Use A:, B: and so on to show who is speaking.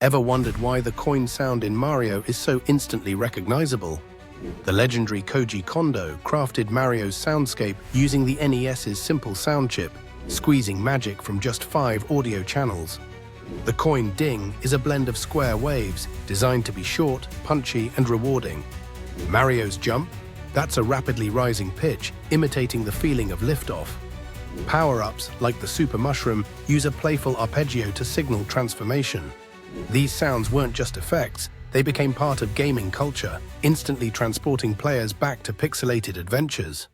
A: Ever wondered why the coin sound in Mario is so instantly recognizable? The legendary Koji Kondo crafted Mario's soundscape using the NES's simple sound chip, squeezing magic from just 5 audio channels. The coin ding is a blend of square waves, designed to be short, punchy, and rewarding. Mario's jump? That's a rapidly rising pitch, imitating the feeling of liftoff. Power-ups, like the Super Mushroom, use a playful arpeggio to signal transformation. These sounds weren't just effects, they became part of gaming culture, instantly transporting players back to pixelated adventures.